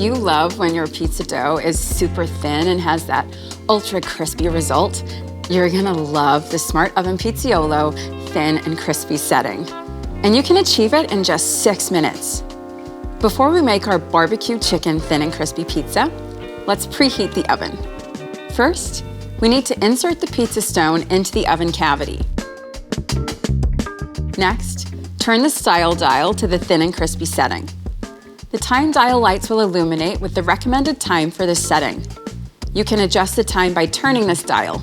you love when your pizza dough is super thin and has that ultra crispy result, you're gonna love the Smart Oven Pizzaiolo thin and crispy setting. And you can achieve it in just 6 minutes. Before we make our barbecue chicken thin and crispy pizza, let's preheat the oven. First, we need to insert the pizza stone into the oven cavity. Next, turn the style dial to the thin and crispy setting. The time dial lights will illuminate with the recommended time for this setting. You can adjust the time by turning this dial.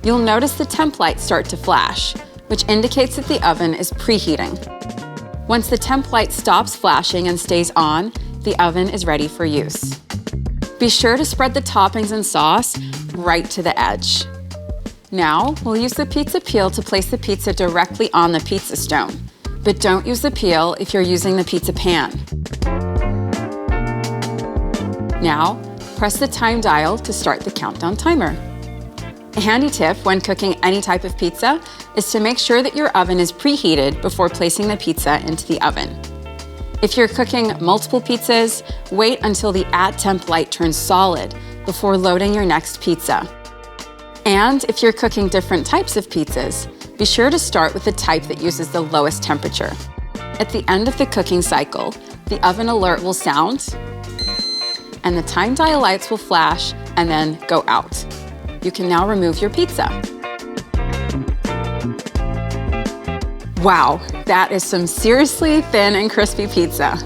You'll notice the temp light start to flash, which indicates that the oven is preheating. Once the temp light stops flashing and stays on, the oven is ready for use. Be sure to spread the toppings and sauce right to the edge. Now, we'll use the pizza peel to place the pizza directly on the pizza stone, but don't use the peel if you're using the pizza pan. Now, press the time dial to start the countdown timer. A handy tip when cooking any type of pizza is to make sure that your oven is preheated before placing the pizza into the oven. If you're cooking multiple pizzas, wait until the At Temp light turns solid before loading your next pizza. And if you're cooking different types of pizzas, be sure to start with the type that uses the lowest temperature. At the end of the cooking cycle, the oven alert will sound, and the time dial lights will flash and then go out. You can now remove your pizza. Wow, that is some seriously thin and crispy pizza.